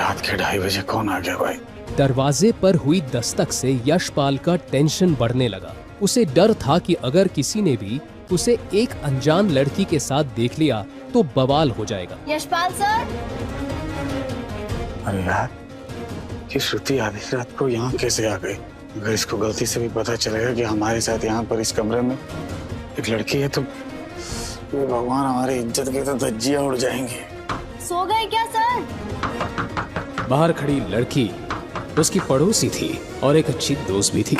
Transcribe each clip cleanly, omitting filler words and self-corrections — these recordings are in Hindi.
रात के 2:30 बजे कौन आ गया भाई? दरवाजे पर हुई दस्तक से यशपाल का टेंशन बढ़ने लगा। उसे डर था कि अगर किसी ने भी उसे एक अनजान लड़की के साथ देख लिया तो बवाल हो जाएगा। यशपाल सर। अरे यार, ये श्रुति आधी रात को यहाँ कैसे आ गई? अगर इसको गलती से भी पता चलेगा कि हमारे साथ यहाँ पर इस कमरे में एक लड़की है तो ये भगवान, हमारी इज्जत के तो धज्जियां उड़ जाएंगी। सो गए क्या सर? बाहर खड़ी लड़की उसकी पड़ोसी थी और एक अच्छी दोस्त भी थी।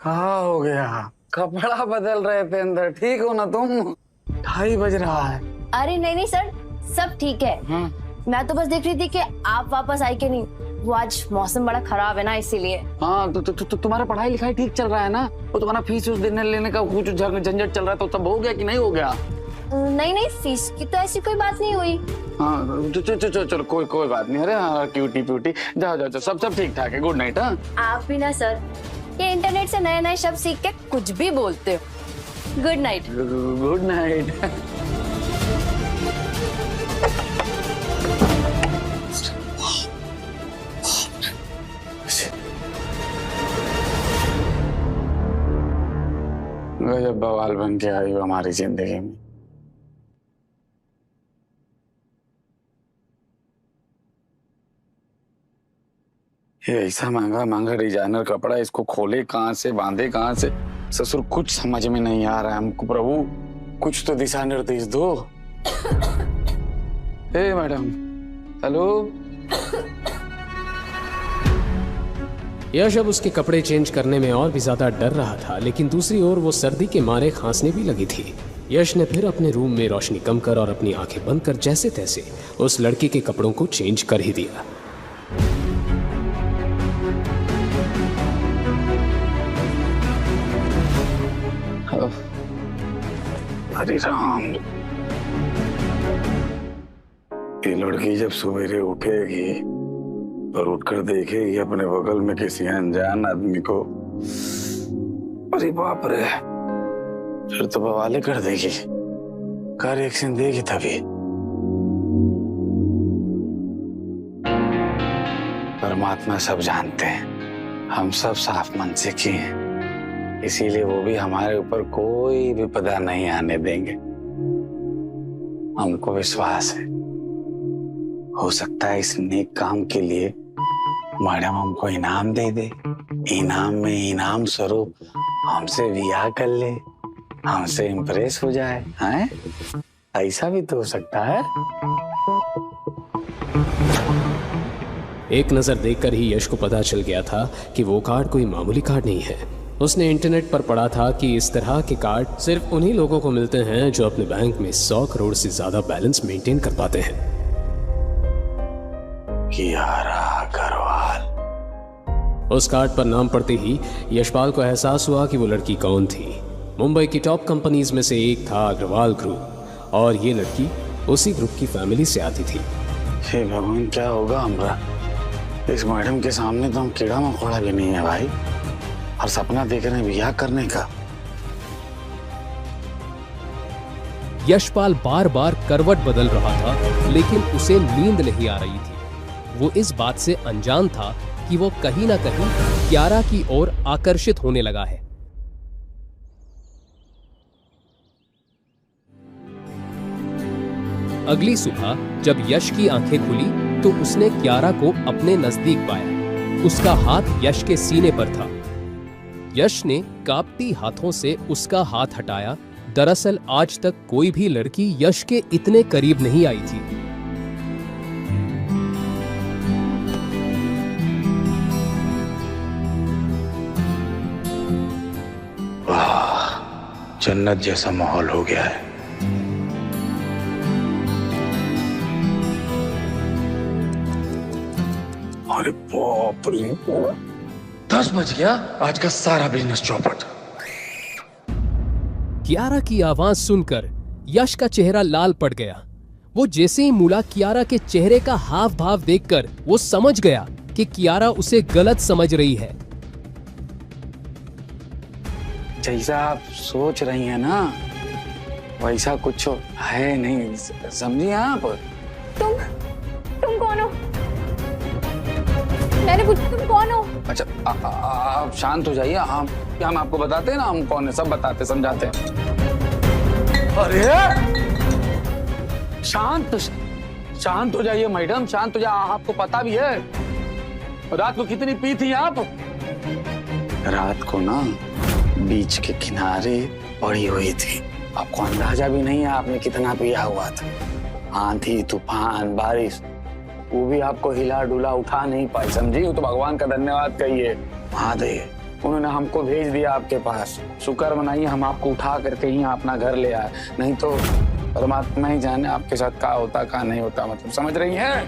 कहाँ हो गया? कपड़ा बदल रहे थे अंदर, ठीक हो ना तुम? 2:30 बज रहा है। अरे नहीं सर, सब ठीक है। मैं तो बस देख रही थी कि आप वापस आए कि नहीं। वो आज मौसम बड़ा खराब है ना, इसीलिए। हाँ तो तुम्हारा पढ़ाई लिखाई ठीक चल रहा है ना? वो तुम्हारा फीस देने लेने का कुछ झंझट चल रहा है तो सब हो गया कि नहीं हो गया? नहीं, फीस की तो ऐसी कोई बात नहीं हुई। हाँ चलो कोई बात नहीं। अरे हाँ, क्यूटी प्यूटी, जाओ सब ठीक ठाक है। Good night. हाँ आप भी ना सर, ये इंटरनेट से नए नए शब्द सीख के कुछ भी बोलते हो। Good night. Good night. गजब बवाल बन के आई हो हमारी जिंदगी में। ये ऐसा महंगा डिजाइनर कपड़ा, इसको खोले कहाँ से, बांधे कहाँ से? ससुर, कुछ समझ में नहीं आ रहा है हमको। प्रभु, कुछ तो दिशा निर्देश दो। हे मैडम, हेलो। यश अब उसके कपड़े चेंज करने में और भी ज्यादा डर रहा था, लेकिन दूसरी ओर वो सर्दी के मारे खांसने भी लगी थी। यश ने फिर अपने रूम में रोशनी कम कर और अपनी आंखें बंद कर जैसे तैसे उस लड़की के कपड़ों को चेंज कर ही दिया। हरे राम, ये लड़की जब सवेरे उठेगी और उठकर देखेगी अपने बगल में किसी अनजान आदमी को, अरे बाप रे, फिर तो बवाले कर देगी। का रिएक्शन देगी तभी। परमात्मा सब जानते हैं, हम सब साफ मन से किए हैं, इसीलिए वो भी हमारे ऊपर कोई विपदा नहीं आने देंगे। हमको विश्वास है, हो सकता है इस नेक काम के लिए मैडम हमको इनाम दे दे। इनाम में इनाम स्वरूप हमसे विवाह कर ले, हमसे इम्प्रेस हो जाए। हैं? ऐसा भी तो हो सकता है। एक नजर देखकर ही यश को पता चल गया था कि वो कार्ड कोई मामूली कार्ड नहीं है। उसने इंटरनेट पर पढ़ा था कि इस तरह के कार्ड सिर्फ उन्हीं लोगों को मिलते हैं जो अपने बैंक में 100 करोड़ से ज्यादा बैलेंस मेंटेन कर पाते हैं। कियारा अग्रवाल। उस कार्ड पर नाम पढ़ते ही यशपाल को एहसास हुआ कि वो लड़की कौन थी। मुंबई की टॉप कंपनीज में से एक था अग्रवाल ग्रुप, और ये लड़की उसी ग्रुप की फैमिली से आती थी। हे भगवान, क्या होगा हमरा? इस मैडम के सामने तो हम कीड़ा मकोड़ा भी नहीं है भाई, और सपना देख रहे हैं ब्याह करने का। यशपाल बार बार करवट बदल रहा था, लेकिन उसे नींद नहीं आ रही थी। वो इस बात से अनजान था कि वो कहीं ना कहीं कियारा की ओर आकर्षित होने लगा है। अगली सुबह जब यश की आंखें खुली तो उसने कियारा को अपने नजदीक पाया। उसका हाथ यश के सीने पर था। यश ने कांपती हाथों से उसका हाथ हटाया। दरअसल आज तक कोई भी लड़की यश के इतने करीब नहीं आई थी। वाह, जन्नत जैसा माहौल हो गया है। अरे बाप रे, 10 बज गया, आज का सारा बिजनेस चौपट। कियारा की आवाज सुनकर यश का चेहरा लाल पड़ गया। वो जैसे ही मुड़ा, कियारा के चेहरे का हाव भाव देखकर वो समझ गया कि कियारा उसे गलत समझ रही है। जैसा आप सोच रही हैं ना, वैसा कुछ है नहीं, समझिए आप। तुम तुम कौन हो? मैंने पूछा तुम कौन हो? अच्छा आप शांत हो जाइए। हम आपको बताते हैं ना हम कौन है, सब बताते समझाते हैं। अरे शांत हो जाइए मैडम, शांत हो जाइए। आपको पता भी है रात को कितनी पी थी आप? रात को ना बीच के किनारे पड़ी हुई थी। आपको अंदाजा भी नहीं है आपने कितना पिया हुआ था। आंधी तूफान बारिश वो भी आपको हिला डुला उठा नहीं पाई, समझी? वो तो भगवान का धन्यवाद कहिए। महादेव उन्होंने हमको भेज दिया आपके पास। शुक्र मनाइए हम आपको उठा करके ही अपना घर ले आए, नहीं तो परमात्मा ही जाने आपके साथ क्या होता क्या नहीं होता। मतलब समझ रही है?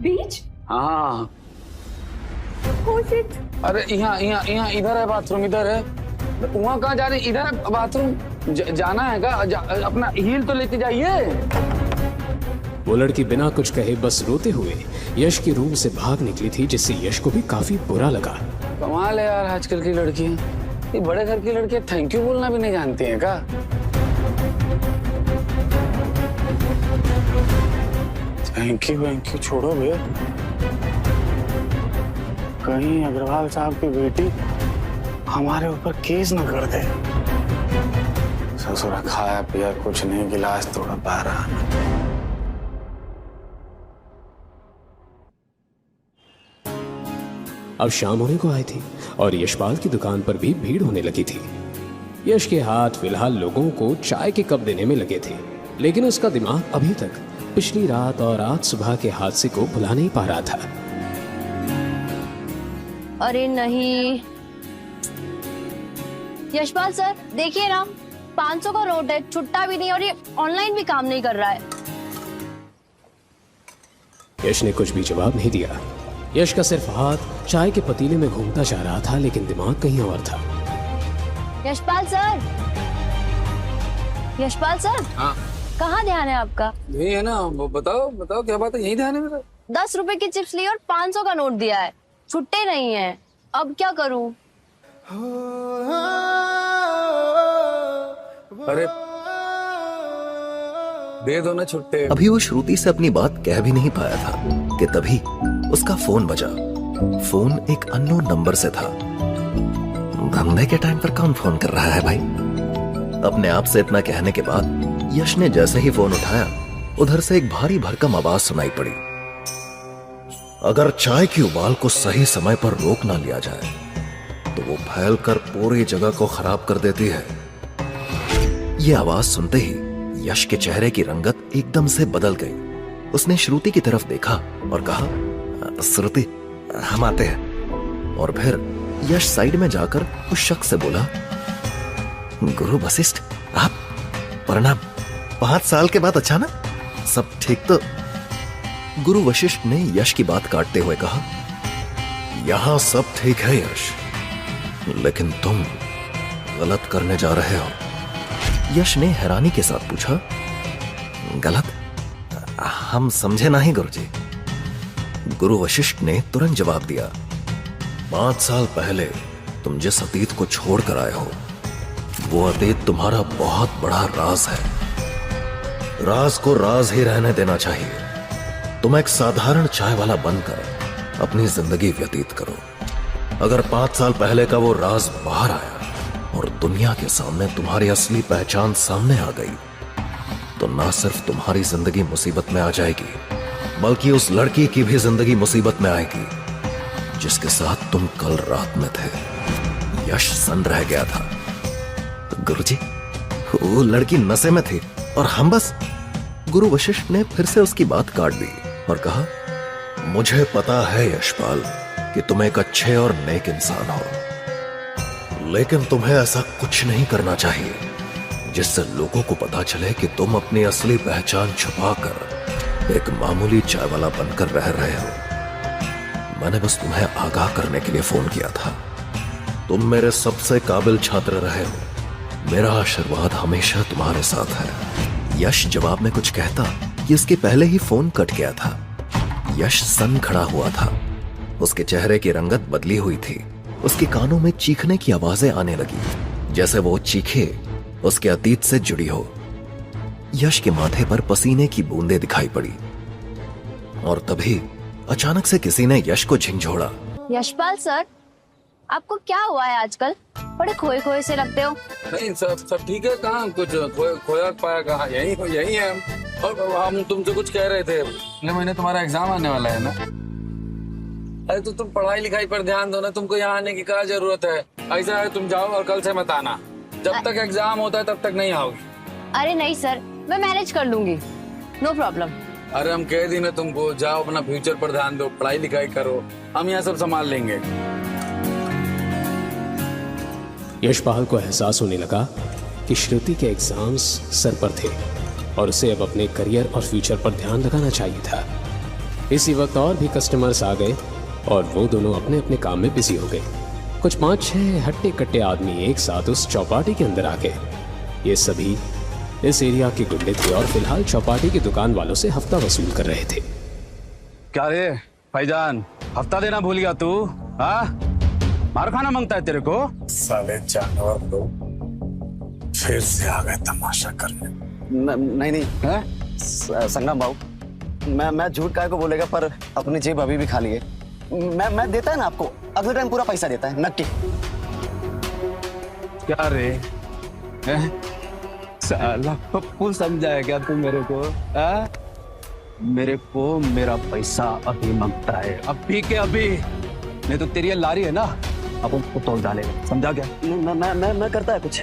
बीच? हाँ। Oh shit. अरे यहाँ इधर है बाथरूम, इधर है। वहाँ कहाँ जा रहे? इधर है बाथरूम। जाना है क्या? अपना हील तो लेके जाइए। वो लड़की बिना कुछ कहे बस रोते हुए यश के रूम से भाग निकली थी, जिससे यश को भी काफी बुरा लगा। कमाल है यार आजकल की लड़कियां। ये बड़े घर की लड़कियां थैंक यू बोलना भी नहीं जानती हैं क्या? थैंक यू छोड़ो भैया। कहीं अग्रवाल साहब की बेटी हमारे ऊपर केस न कर दे। ससुरा खाया पिया कुछ नहीं, गिलास तोड़ा बाहर आना। अब शाम होने को आई थी और यशपाल की दुकान पर भी भीड़ होने लगी थी। यश के हाथ फिलहाल लोगों को चाय के कप देने में लगे थे, लेकिन उसका दिमाग अभी तक पिछली रात और आज सुबह के हादसे को भुला नहीं पा रहा था। अरे नहीं यशपाल सर, देखिए ना 500 का नोट है, छुट्टा भी नहीं और ये ऑनलाइन भी काम नहीं कर रहा है। यश ने कुछ भी जवाब नहीं दिया। यश का सिर्फ हाथ चाय के पतीले में घूमता जा रहा था, लेकिन दिमाग कहीं और था। Yashpal sir, Yashpal sir. हाँ कहाँ ध्यान है आपका? यही है ना। बताओ क्या बात है? यही ध्यान है मेरा। 10 रुपए की चिप्स ली और 500 का नोट दिया है, छुट्टे नहीं है। अब क्या करूं? अरे दे दो ना छुट्टे। अभी वो श्रुति से अपनी बात कह भी नहीं पाया था कि तभी उसका फोन बजा। फोन एक अननोन नंबर से था। धंधे के टाइम पर कौन फोन कर रहा है भाई? अपने आप से इतना कहने के बाद यश ने जैसे ही फोन उठाया, उधर से एक भारी भरकम आवाज सुनाई पड़ी। अगर चाय की उबाल को सही समय पर रोक ना लिया जाए तो वो फैलकर पूरी जगह को खराब कर देती है। ये आवाज सुनते ही यश के चेहरे की रंगत एकदम से बदल गई। उसने श्रुति की तरफ देखा और कहा, श्रुति हम आते हैं। और फिर यश साइड में जाकर उस शख्स से बोला, गुरु वशिष्ठ आप, प्रणाम। 5 साल के बाद अचानक सब ठीक तो? गुरु वशिष्ठ ने यश की बात काटते हुए कहा, यहां सब ठीक है यश, लेकिन तुम गलत करने जा रहे हो। यश ने हैरानी के साथ पूछा, गलत? हम समझे नहीं गुरुजी। गुरु वशिष्ठ ने तुरंत जवाब दिया, 5 साल पहले तुम जिस अतीत को छोड़ कर आए हो, वो अतीत तुम्हारा बहुत बड़ा राज है। राज को राज ही रहने देना चाहिए। तुम एक साधारण चाय वाला बनकर अपनी जिंदगी व्यतीत करो। अगर 5 साल पहले का वो राज बाहर आया और दुनिया के सामने तुम्हारी असली पहचान सामने आ गई, तो ना सिर्फ तुम्हारी जिंदगी मुसीबत में आ जाएगी, बल्कि उस लड़की की भी जिंदगी मुसीबत में आएगी जिसके साथ तुम कल रात में थे। यश सन्न रह गया था। गुरुजी, वो लड़की नशे में थी और हम बस। गुरु वशिष्ठ ने फिर से उसकी बात काट दी और कहा, मुझे पता है यशपाल कि तुम एक अच्छे और नेक इंसान हो, लेकिन तुम्हें ऐसा कुछ नहीं करना चाहिए जिससे लोगों को पता चले कि तुम अपनी असली पहचान छुपाकर एक मामूली चाय वाला बनकर रह रहे हो। मैंने बस तुम्हें आगाह करने के लिए फोन किया था। तुम मेरे सबसे काबिल छात्र रहे हो। मेरा आशीर्वाद हमेशा तुम्हारे साथ है। यश जवाब में कुछ कहता कि उसके पहले ही फोन कट गया था। यश सन्न खड़ा हुआ था। उसके चेहरे की रंगत बदली हुई थी। उसके कानों में चीखने की आवाजें आने लगी, जैसे वो चीखे उसके अतीत से जुड़ी हो। यश के माथे पर पसीने की बूंदें दिखाई पड़ी। और तभी अचानक से किसी ने यश को झिंझोड़ा। यशपाल सर, आपको क्या हुआ है आजकल? बड़े खोए खोए से लगते हो। नहीं, सब ठीक है। कहाँ कुछ खोया पाया? कहाँ? यही है हम। और हम तुमसे कुछ कह रहे थे। अगले महीने तुम्हारा एग्जाम आने वाला है ना? अरे तो तुम पढ़ाई लिखाई पर ध्यान दो ना। तुमको यहाँ आने की क्या जरूरत है? ऐसा है, तुम जाओ और कल से मत आना। जब तक एग्जाम होता है तब तक नहीं आओगी। अरे नहीं सर, मैं मैनेज कर लूंगी, नो प्रॉब्लम। अरे हम कह दी ना तुमको, जाओ अपना फ्यूचर पर ध्यान दो, पढ़ाई लिखाई करो, हम यहाँ सब संभाल लेंगे। यशपाल को एहसास होने लगा कि श्रुति के एग्जाम्स सर पर थे और उसे अब अपने करियर और फ्यूचर पर ध्यान लगाना चाहिए था। इसी वक्त और भी कस्टमर्स आ गए और वो दोनों अपने अपने काम में बिजी हो गए। कुछ 5-6 हट्टे कट्टे आदमी एक साथ उस चौपाटी के अंदर आ गए। ये सभी इस एरिया के गुंडे थे और फिलहाल चौपाटी की दुकान वालों से हफ्ता वसूल कर रहे थे। क्या रे भाईजान, हफ्ता देना भूल गया तू? हाँ, मार खाना मांगता है तेरे को? साले जानवर लोग फिर से आ गए तमाशा करने। नहीं हैं? संगम भाऊ, मैं झूठ काहे को बोलेगा, पर अपनी जेब अभी भी खाली है। मैं देता है ना आपको, अगले टाइम पूरा पैसा देता है नक्की। क्या रे? हैं? साला पप्पू समझा है क्या तू मेरे को? हाँ? मेरे को मेरा पैसा अभी मांगता है, अभी के अभी। नहीं तो तेरी ये लारी है ना, अब उसको तोड़ डालेगा, समझा क्या? मैं करता है कुछ।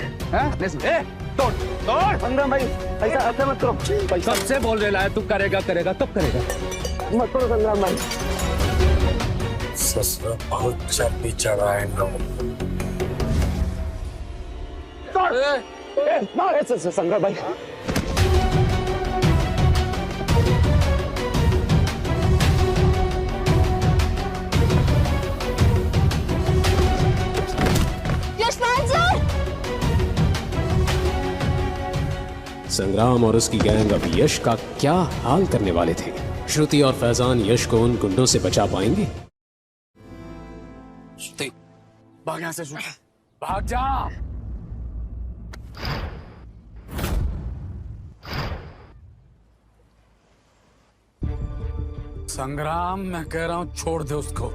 तोड़ तोड़। संगम भाई, पैसा ऐसे मत करो। पैसा सबसे बोल रहा है तू करेगा कब करेगा? मत करो संगम भाई। ससुरा बहुत चर्बी चढ़ा है इन लोगों को। संगम भाई, यशपाल सर! संग्राम और उसकी गैंग अब यश का क्या हाल करने वाले थे? श्रुति और फैजान यश को उन गुंडों से बचा पाएंगे? भाग यहाँ से, भाग जा। संग्राम, मैं कह रहा हूं छोड़ दे उसको,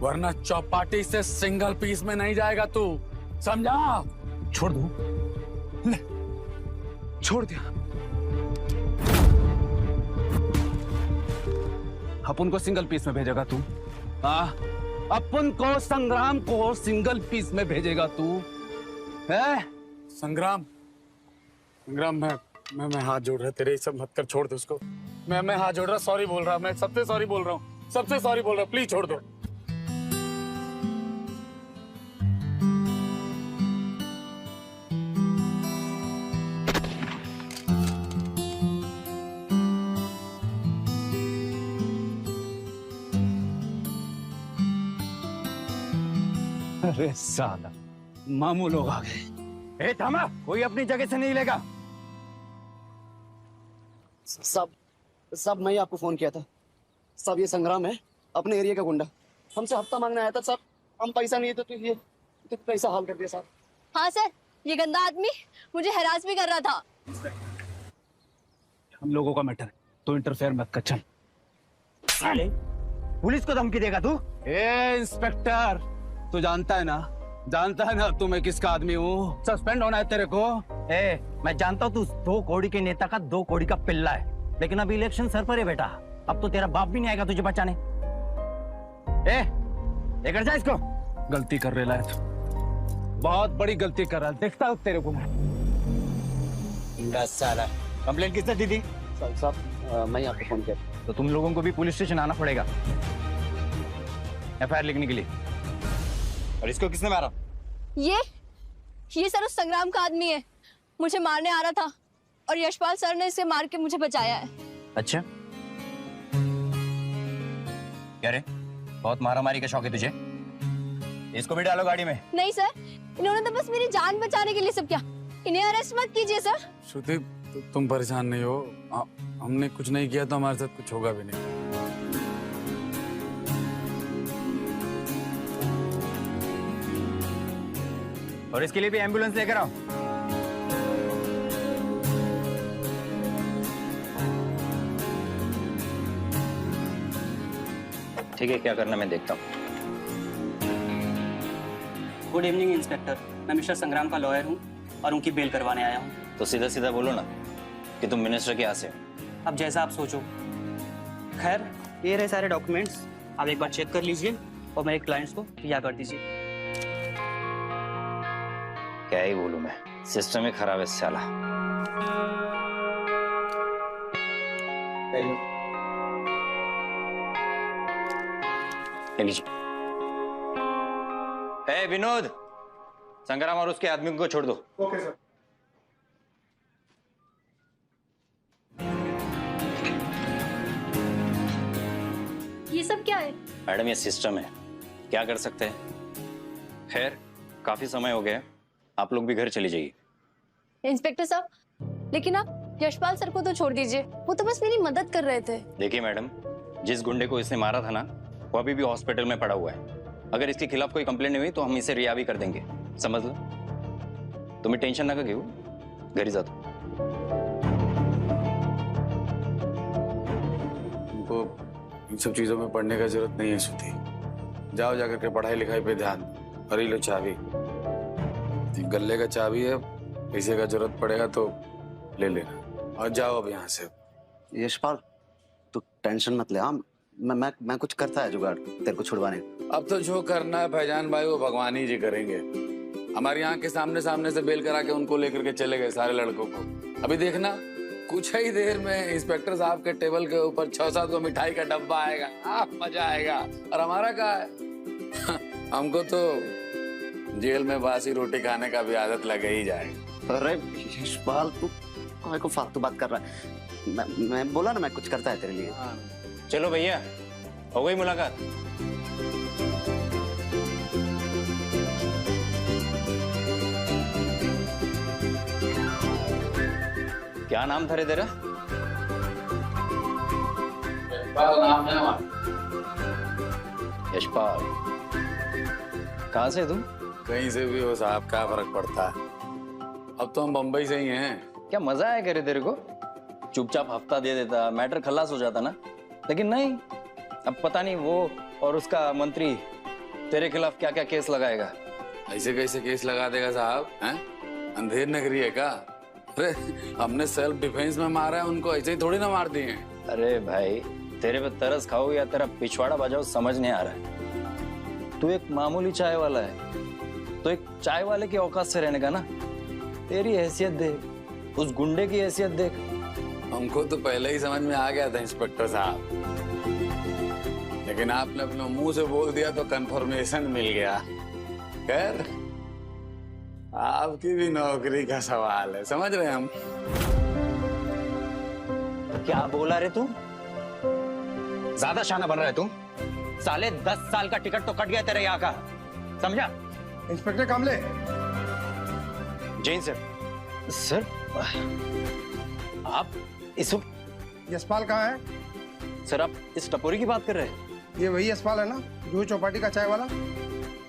वरना चौपाटी से सिंगल पीस में नहीं जाएगा तू, समझा? छोड़ दो, ले, छोड़ दिया। अपन को सिंगल पीस में भेजेगा तू? हाँ, अपन को, संग्राम को सिंगल पीस में भेजेगा तू? है? संग्राम, मैं हाथ जोड़ रहा, तेरे सब मत कर, छोड़ दे उसको। मैं हाथ जोड़ रहा, सॉरी बोल रहा, मैं सबसे सॉरी बोल रहा हूँ, सबसे सॉरी बोल रहा हूँ, प्लीज छोड़ दो। अरे साला, मामू लोग आ गए। थामा, कोई अपनी जगह से नहीं लेगा। सब मैं ही आपको फोन किया था। सब ये संग्राम है, अपने एरिया का गुंडा, हमसे हफ्ता मांगने आया था। सब हम पैसा नहीं है तो ये तो पैसा हाल कर दिया साहब। हाँ सर, ये गंदा आदमी मुझे हरास भी कर रहा था। हम लोगों का मैटर है, तो इंटरफेयर मत कर। चल। साले, पुलिस को धमकी देगा तू? ए इंस्पेक्टर, तू जानता है ना तू मैं किसका आदमी हूँ? सस्पेंड होना है तेरे को। मैं जानता हूँ तू 2 कौड़ी के नेता का 2 कौड़ी का पिल्ला है, लेकिन अब इलेक्शन सर पर है बेटा। अब तो तेरा बाप भी नहीं आएगा तुझे बचाने। लेकर जा इसको। गलती कर रहा है तू, बहुत बड़ी गलती कर रहा है, देखता हूँ तेरे को। साला, कंप्लेंट किसने दी थी? साहब मैं ही आपको फोन किया। तो तुम लोगों को भी पुलिस स्टेशन आना पड़ेगा एफआईआर लिखने के लिए। और इसको किसने मारा? ये सर उस संग्राम का आदमी है, मुझे मारने आ रहा था और यशपाल सर ने इसे मार के मुझे बचाया है। अच्छा, क्या रे, बहुत मारामारी का शौक है तुझे? इसको भी डालो गाड़ी में। नहीं सर, इन्होंने तो बस मेरी जान बचाने के लिए सब किया, इन्हें अरेस्ट मत कीजिए सर। श्रुति, तुम परेशान नहीं हो, हमने कुछ नहीं किया तो हमारे साथ कुछ होगा भी नहीं। और इसके लिए भी एम्बुलेंस लेकर आओ। ठीक है, क्या करना मैं देखता हूँ। गुड इवनिंग इंस्पेक्टर, मैं मिस्टर संग्राम का लॉयर हूँ और उनकी बेल करवाने आया हूँ। तो सीधा सीधा बोलो ना कि तुम मिनिस्टर के यहाँ से हो। अब जैसा आप सोचो। खैर, ये रहे सारे डॉक्यूमेंट्स, आप एक बार चेक कर लीजिए और मेरे क्लाइंट्स को रिहा कर दीजिए। क्या ही बोलूं मैं, सिस्टम ही खराब है साला। ए विनोद, संग्राम और उसके आदमी को छोड़ दो। Okay sir. ये सब क्या है? मैडम ये सिस्टम है, क्या कर सकते हैं। खैर काफी समय हो गया, आप लोग भी घर चली जाइए। इंस्पेक्टर साहब, लेकिन आप यशपाल सर को तो छोड़ दीजिए, वो तो बस मेरी मदद कर रहे थे। देखिए मैडम, जिस गुंडे को इसने मारा था ना, वो अभी भी हॉस्पिटल में पड़ा हुआ है। अगर इसके खिलाफ कोई कंप्लेंट नहीं हुई तो हम इसे रिहा भी कर देंगे, समझ लो। तुम्हें टेंशन ना क्यों, घर ही जा दो। तुमको इन सब चीजों में पढ़ने का जरूरत नहीं है श्रुति। जाओ जाकर के पढ़ाई लिखाई पे ध्यान। और ये लो चाबी, गले का चाबी है, किसी का जरूरत पड़ेगा तो ले लेना। और जाओ अब यहाँ से। यशपाल, तू टेंशन मत ले। हाँ, मैं कुछ करता है जुगाड़ तेरे को छुड़वाने। अब तो जो करना है फैजान भाई वो भगवान ही जी करेंगे। हमारी आंख के सामने सामने से बेल करा के उनको लेकर के चले गए सारे लड़कों को। अभी देखना कुछ ही देर में इंस्पेक्टर साहब के टेबल के ऊपर 6-7 को मिठाई का डब्बा आएगा। मजा आएगा। और हमारा क्या है हमको तो जेल में बासी रोटी खाने का भी आदत लगे ही जाएगा। अरे यशपाल, तू काहे को फालतू बात कर रहा है। मैं बोला ना मैं कुछ करता है तेरे लिए। चलो भैया, हो गई मुलाकात। क्या नाम था रे तेरा? नाम है हमारा यशपाल। कहाँ से तुम? कहीं से भी हो साहब, क्या फर्क पड़ता है। अब तो हम बम्बई से ही हैं। क्या मजा आया करे तेरे को? चुपचाप हफ्ता दे देता, मैटर खलास हो जाता ना। लेकिन नहीं, अब पता नहीं वो और उसका मंत्री तेरे खिलाफ क्या क्या केस लगाएगा। ऐसे कैसे केस लगा देगा साहब? हैं? अंधेर नगरी है क्या? अरे हमने सेल्फ डिफेंस में मारा है उनको, ऐसे ही थोड़ी ना मार दिए। अरे भाई, तेरे पे तरस खाओ या तेरा पिछवाड़ा बजाओ समझ नहीं आ रहा है। तू एक मामूली चाय वाला है, तो एक चाय वाले की औकात से रहने का ना। तेरी हैसियत देख, उस गुंडे की हैसियत देख। हमको तो पहले ही समझ में आ गया था इंस्पेक्टर साहब, लेकिन आपने अपने मुंह से बोल दिया तो कंफर्मेशन मिल गया। खैर, आपकी भी नौकरी का सवाल है, समझ रहे हैं हम। क्या बोला रे तू? ज्यादा शाना बन रहा है तू। साले 10 साल का टिकट तो कट गया तेरे यहाँ का, समझा? इंस्पेक्टर कामले। जैन सर। सर, आप इस वक्त? यशपाल कहाँ है? सर आप इस टपोरी की बात कर रहे हैं? ये वही यशपाल है ना, जूही चौपाटी का चाय वाला?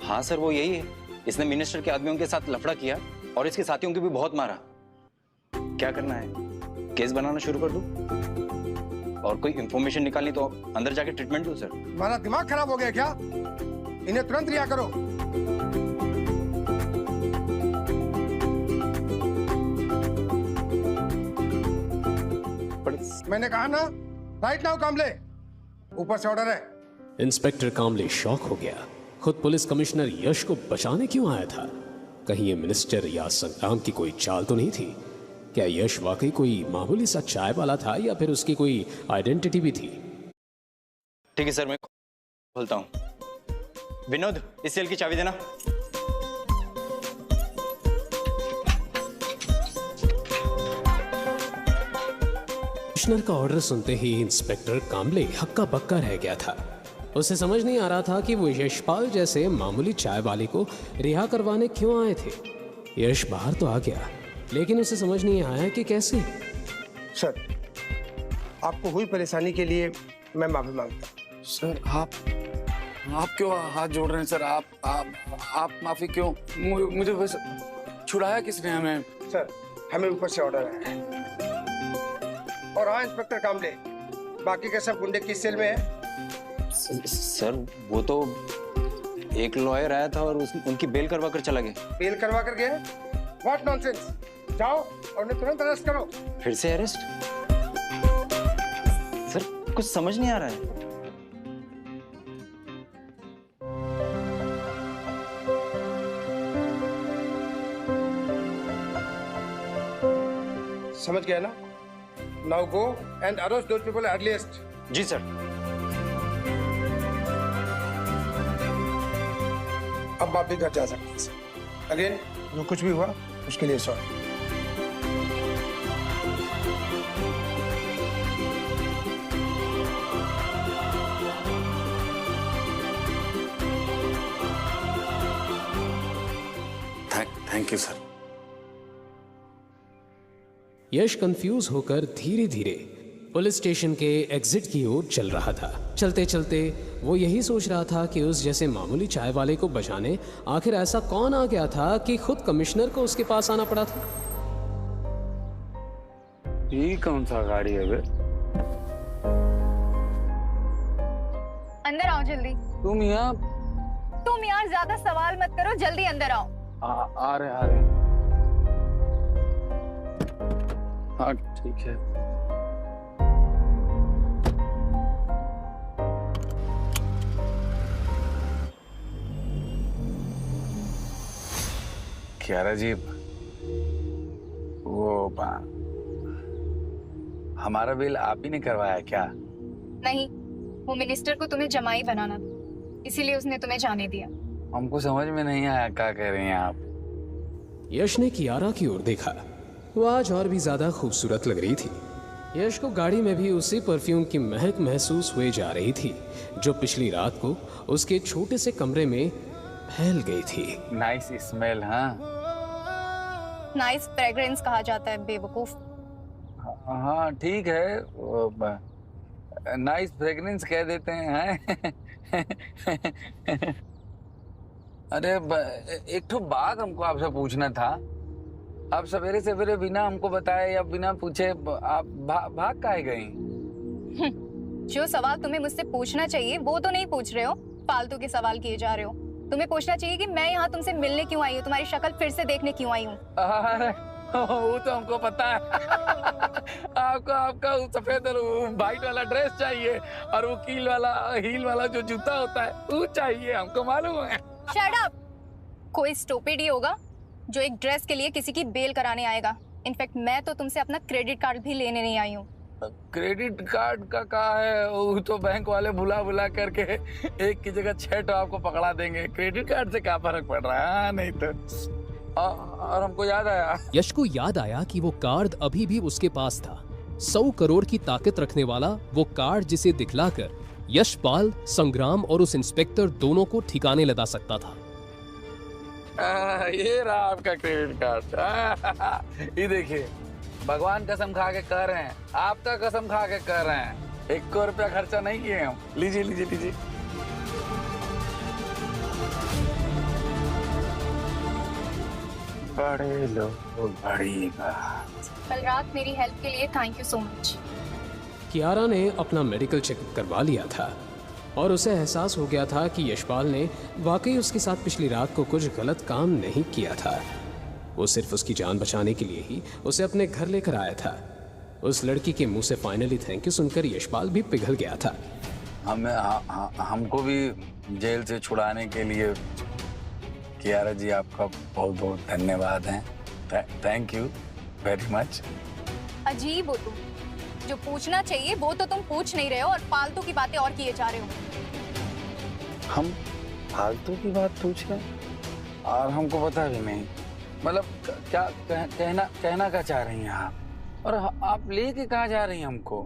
हाँ सर, वो यही है। इसने मिनिस्टर के आदमियों के साथ लफड़ा किया और इसके साथियों को भी बहुत मारा। क्या करना है? केस बनाना शुरू कर दूं? और कोई इंफॉर्मेशन निकालनी तो अंदर जाके ट्रीटमेंट दूं सर? तुम्हारा दिमाग खराब हो गया क्या? इन्हें तुरंत रिहा करो। मैंने कहा ना, राइट नाउ कामले, ऊपर से ऑर्डर है। इंस्पेक्टर कामले शॉक हो गया। खुद पुलिस कमिश्नर यश को बचाने क्यों आया था? कहीं ये मिनिस्टर या संग्राम की कोई चाल तो नहीं थी? क्या यश वाकई कोई मामूली सा चाय वाला था या फिर उसकी कोई आइडेंटिटी भी थी? ठीक है सर, मैं खोलता हूँ। विनोद, इस सेल की चाबी देना। कमिश्नर का ऑर्डर सुनते ही इंस्पेक्टर कामले हक्का बक्का रह गया था। उसे समझ नहीं आ रहा था कि वो यशपाल जैसे मामूली चाय वाले को रिहा करवाने क्यों आए थे। यश बाहर तो आ गया, लेकिन उसे समझ नहीं आया कि कैसे। सर, आपको हुई परेशानी के लिए मैं माफी मांगता हूँ। सर आप क्यों हाथ जोड़ रहे हैं सर? आप माफी क्यों? मुझे बस छुड़ाया किसने हमें? सर, हमें ऊपर से ऑर्डर आया है। और हाँ इंस्पेक्टर कामले, बाकी के सब गुंडे किस सेल में है? सर वो तो एक लॉयर आया था और उनकी बेल करवा कर चला गया। बेल करवा कर गया? What nonsense! जाओ और उन्हें तुरंत अरेस्ट करो। फिर से अरेस्ट? सर कुछ समझ नहीं आ रहा है। समझ गया ना? Now go and arrest those people earliest. जी सर। अब आप भी घर जा सकते हैं। अगेन जो कुछ भी हुआ उसके लिए sorry. Thank you sir. Yash confuse होकर धीरे धीरे पुलिस स्टेशन के एग्जिट की ओर चल रहा था। चलते चलते वो यही सोच रहा था कि उस जैसे मामूली चाय वाले को बचाने आखिर ऐसा कौन आ गया था कि खुद कमिश्नर को उसके पास आना पड़ा था। ये कौन सा गाड़ी है बे? अंदर आओ जल्दी। तुम यार ज्यादा सवाल मत करो, जल्दी अंदर आओ। आ रहे। हाँ ठीक है। कियारा जी, हमारा बिल आप ही ने करवाया क्या? नहीं, वो मिनिस्टर को तुम्हें जमाई बनाना था, इसीलिए उसने तुम्हें जाने दिया। हमको समझ में नहीं आया क्या कह रही हैं आप। यश ने कियारा की ओर देखा। वो आज और भी ज्यादा खूबसूरत लग रही थी। यश को गाड़ी में भी उसी परफ्यूम की महक महसूस हुए जा रही थी जो पिछली रात को उसके छोटे से कमरे में फैल गई थी। Nice smell. हाँ नाइस फ्रेग्रेंस कहा जाता है बेवकूफ। हाँ ठीक है, नाइस फ्रेग्रेंस कह देते हैं। अरे एक तो बात हमको आपसे पूछना था। आप सवेरे सवेरे बिना हमको बताए या बिना पूछे आप भाग काहे गई? जो सवाल तुम्हें मुझसे पूछना चाहिए वो तो नहीं पूछ रहे हो, फालतू के सवाल किए जा रहे हो। तुम्हें पूछना चाहिए कि मैं यहाँ तुमसे मिलने क्यों आई हूँ, तुम्हारी शक्ल फिर से देखने क्यों आई हूँ। अरे वो तो हमको पता है। आपको आपका सफेद और व्हाइट वाला ड्रेस चाहिए और वो हील वाला जो जूता होता है वो चाहिए, हमको मालूम है। Shut up! कोई स्टूपिड ही होगा जो एक ड्रेस के लिए किसी की बेल कराने आएगा। इनफैक्ट मैं तो तुमसे अपना क्रेडिट कार्ड भी लेने नहीं आई हूँ। क्रेडिट कार्ड का कहा है, वो तो बैंक वाले बुला करके एक की जगह 6 तो आपको पकड़ा देंगे। क्रेडिट कार्ड से क्या फर्क पड़ रहा है? नहीं तो और हमको याद आया। यश को याद आया कि वो कार्ड अभी भी उसके पास था। 100 करोड़ की ताकत रखने वाला वो कार्ड जिसे दिखलाकर यशपाल, संग्राम और उस इंस्पेक्टर दोनों को ठिकाने लगा सकता था। ये रहा आपका क्रेडिट कार्ड। ये देखिए, भगवान कसम खा के कह रहे हैं, आपका कसम खा के कह रहे हैं, 1 रुपया खर्चा नहीं किए हम। लीजिए लीजिए लीजिए। बड़े लोग बड़ी बात। कल रात मेरी हेल्प के लिए thank you so much. Kiara ने अपना मेडिकल चेकअप करवा लिया था और उसे एहसास हो गया था कि यशपाल ने वाकई उसके साथ पिछली रात को कुछ गलत काम नहीं किया था। वो सिर्फ उसकी जान बचाने के लिए ही उसे अपने घर लेकर आया था। उस लड़की के मुंह से फाइनली थैंक यू सुनकर यशपाल भी पिघल गया था। हमको भी जेल से छुड़ाने के लिए कियारा जी आपका बहुत बहुत धन्यवाद है। Thank you very much. अजीब हो तुम, जो पूछना चाहिए वो तो तुम पूछ नहीं रहे हो और फालतू की बातें और किए जा रहे हो। हम फालतू की बात पूछ रहे हैं और हमको पता भी नहीं। मतलब क्या कहना क्या चाह रही हैं आप? और आप लेके कहाँ जा रही हैं हमको?